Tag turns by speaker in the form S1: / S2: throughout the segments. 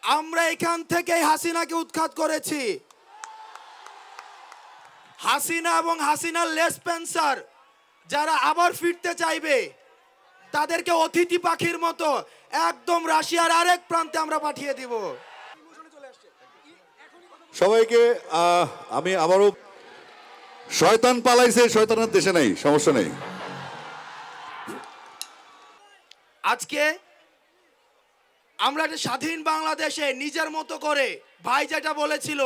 S1: আমরা এখান থেকেই হাসিনাকে উৎখাত করেছি। হাসিনা এবং হাসিনার লেসপেন্সার যারা আবার ফিরতে চাইবে তাদেরকে অতিথি পাখির মতো একদম রাশিয়ার আরেক প্রান্তে আমরা পাঠিয়ে দিব।
S2: সবাইকে আমি আবারও, শয়তান পালাইছে, শয়তানের দেশে নাই, সমস্যা নেই।
S1: আজকে আমরা একটা স্বাধীন বাংলাদেশে নিজের মতো করে ভাই যেটা বলেছিল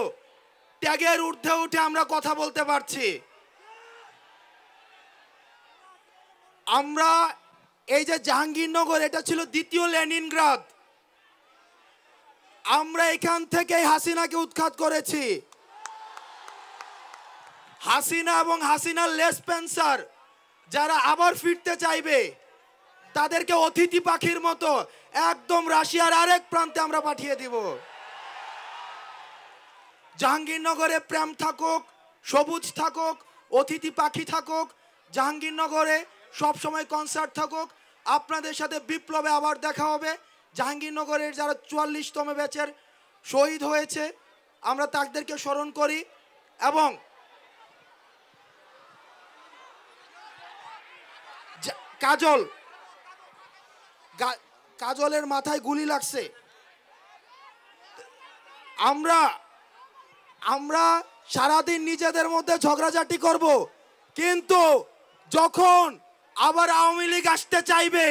S1: ত্যাগের ঊর্ধ্বে উঠে আমরা কথা বলতে পারছি। আমরা এই যে জাহাঙ্গীরনগর, এটা ছিল দ্বিতীয় লেনিনগ্রাদ। আমরা এখান থেকেই হাসিনাকে উৎখাত করেছি। হাসিনা এবং হাসিনার লেসপেন্সার যারা আবার ফিরতে চাইবে তাদেরকে অতিথি পাখির মতো একদম রাশিয়ার আরেক প্রান্তে আমরা পাঠিয়ে দিব। জাহাঙ্গীরনগরে প্রেম থাকুক, সবুজ থাকুক, অতিথি পাখি থাকুক, জাহাঙ্গীরনগরে সবসময় কনসার্ট থাকুক। আপনাদের সাথে বিপ্লবে আবার দেখা হবে। জাহাঙ্গীরনগরের যারা ৪৪তম ব্যাচের শহীদ হয়েছে আমরা তাদেরকে স্মরণ করি। এবং কাজলের মাথায় গুলি লাগছে। আমরা সারাদিন নিজেদের মধ্যে ঝগড়াঝাটি করব, কিন্তু যখন আবার আওয়ামী লীগ আসতে চাইবে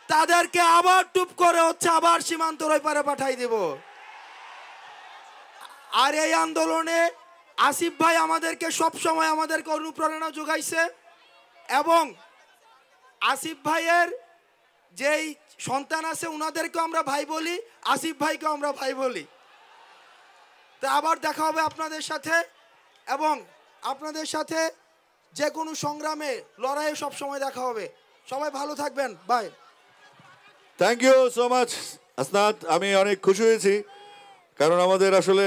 S1: তাদেরকে আবার টুপ করে আবার সীমান্তর ওই পারে পাঠাই দেব। আর এই আন্দোলনে আসিফ ভাই আমাদেরকে সবসময় আমাদেরকে অনুপ্রেরণা যোগাইছে। এবং আসিফ ভাইয়ের যেই সন্তান আছে ওনাদেরকেও আমরা ভাই বলি, আসিফ ভাইকেও আমরা ভাই বলি। তো আবার দেখা হবে আপনাদের সাথে, এবং আপনাদের সাথে যে কোনো সংগ্রামে লড়াইয়ে সব সময় দেখা হবে। সবাই ভালো থাকবেন, bye.
S2: Thank you so much আসনাদ। আমি অনেক খুশি হয়েছি, কারণ আমাদের আসলে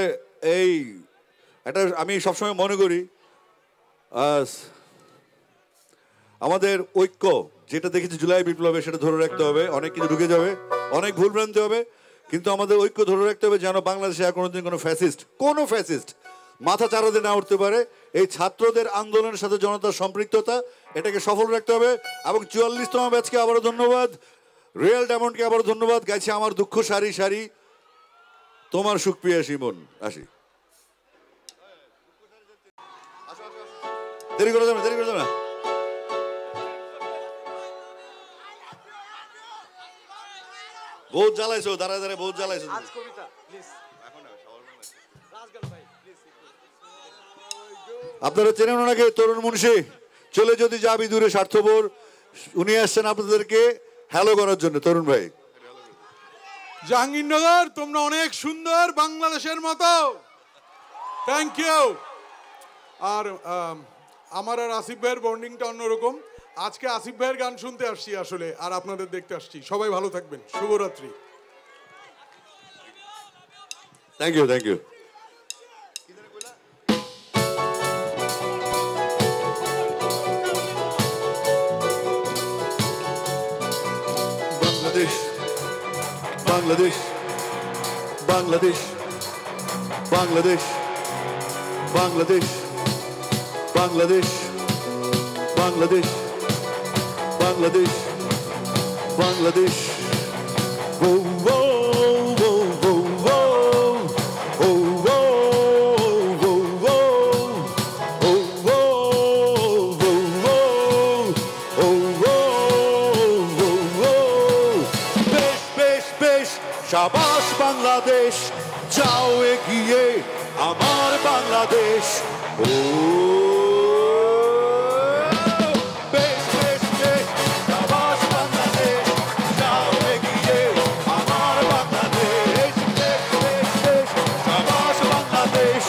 S2: এটা আমি সবসময় মনে করি আমাদের ঐক্য যেটা দেখেছি জুলাই বিপ্লবে, সেটা ধরে রাখতে হবে। অনেক কিছু ঢুকে যাবে, অনেক ভুলভ্রান্তি হবে, কিন্তু আমাদের ঐক্য ধরে রাখতে হবে যেন বাংলাদেশে আর কোনোদিন কোনো ফ্যাসিস্ট মাথা চারা দিয়ে না উঠতে পারে। এই ছাত্রদের আন্দোলনের সাথে জনতার সম্পৃক্ততা, এটাকে সফল রাখতে হবে। এবং ৪৪তম ব্যাচকে আবারও ধন্যবাদ, রিয়েল ডায়মন্ডকে আবারও ধন্যবাদ। গাইছে আমার দুঃখ সারি সারি, তোমার সুখ পিয়াসী মন। আসি, দেরি করে যাবে না। বহুত জ্বালাইছো, দাঁড়ায় বহুত জ্বালাইছো। আপনারা চেনেন ওনাকে, তরুণ মুন্সি। চলে যদি যাবি দূরে স্বার্থপর, উনি আসছেন আপনাদেরকে হ্যালো করার জন্য। তরুণ ভাই,
S3: জাহাঙ্গীরনগর তোমরা অনেক সুন্দর, বাংলাদেশের মতো। Thank you. আর আমার আর আসিফ ভাইয়ের বন্ডিংটা অন্যরকম। আজকে আসিফ ভাইয়ের গান শুনতে আসছি আসলে, আর আপনাদের দেখতে আসছি। সবাই ভালো থাকবেন, শুভরাত্রি।
S2: Thank you. বাংলাদেশ বাংলাদেশ বাংলাদেশ বাংলাদেশ বাংলাদেশ বাংলাদেশ বাংলাদেশ বাংলাদেশ শাবাশ বাংলাদেশ, যাও এগিয়ে আমার বাংলাদেশ। ও বেশ বেশ বেশ, শাবাশ বাংলাদেশ, যাও এগিয়ে আমার বাংলাদেশ। বেশ বেশ বেশ, শাবাশ বাংলাদেশ,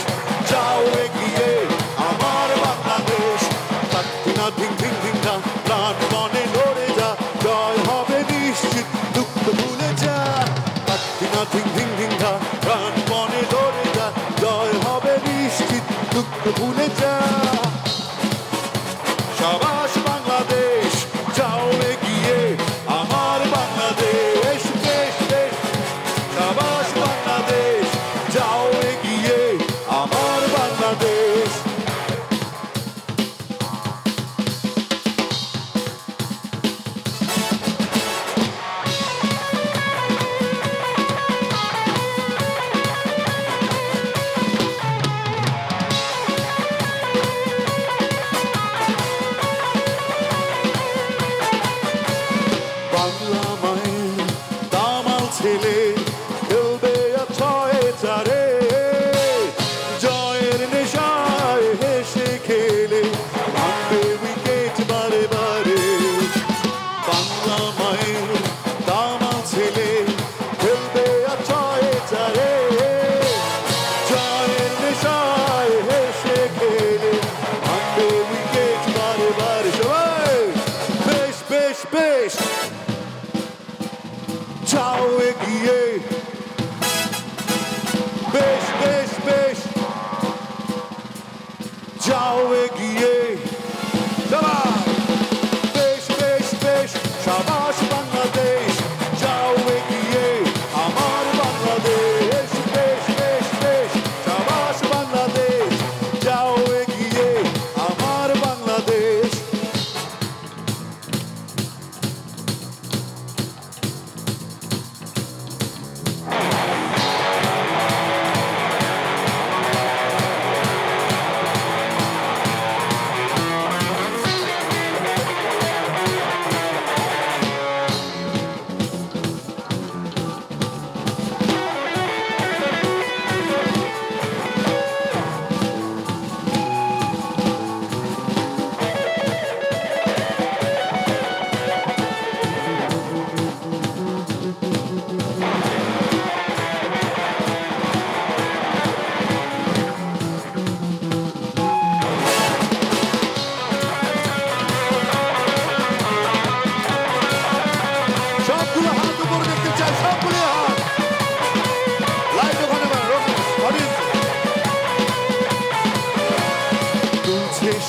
S2: যাও এগিয়ে আমার বাংলাদেশ। তাত্তিনা ধিং ধিং ধিং না, প্রাণ মনে লড়ে যা, জয় হবে নিশ্চিত, দুঃখ ভুলে যা। ধিং ধিং ধিং ধা, প্রাণ মনে ধরে যা, জয় হবে নিশ্চিত, দুঃখ ভুলে যা। শাবাশ বাংলাদেশ, যাও এগিয়ে আমার বাংলাদেশ। বেশ বেশ, শাবাশ বাংলাদেশ।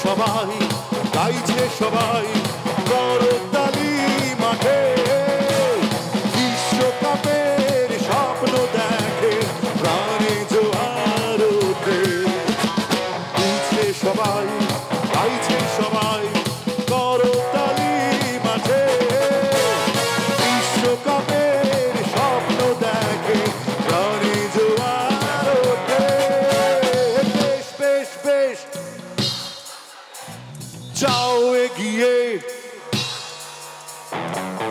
S2: সবাই, গাইছে সবাই, করতালি মাঠে। বিশ্বকাপের স্বপ্ন দেখে, প্রাণে জোয়ার ওঠে। দুলছে সবাই, গাইছে সবাই, করতালি মাঠে। বিশ্বকাপের স্বপ্ন দেখে, প্রাণে জোয়ার ওঠে। বেশ বেশ বেশ যাও এগিয়ে,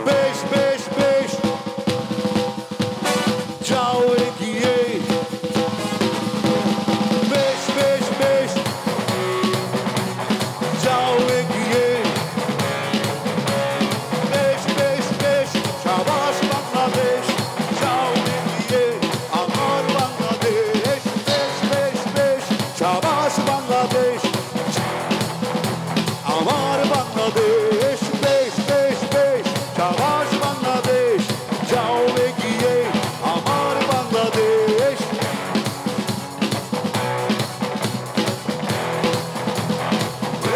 S2: বেশ বেশ বেশ যাও এগিয়ে, বেশ বেশ বেশ যাও এগিয়ে, বেশ বেশ বেশ সাবাস বাংলাদেশ, যাও এগিয়ে আমার বাংলাদেশ। বেশ বেশ বেশ সাবাস বাংলাদেশ, আমার বাংলাদেশ। বেশ বেশ বেশ সাবাস বাংলাদেশ, যাও এগিয়ে আমার বাংলাদেশ।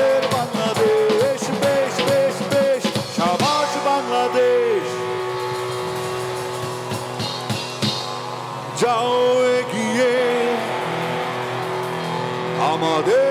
S2: এর বাংলাদেশ, বেশ বেশ বেশ সাবাস বাংলাদেশ, যাও এগিয়ে আমাদের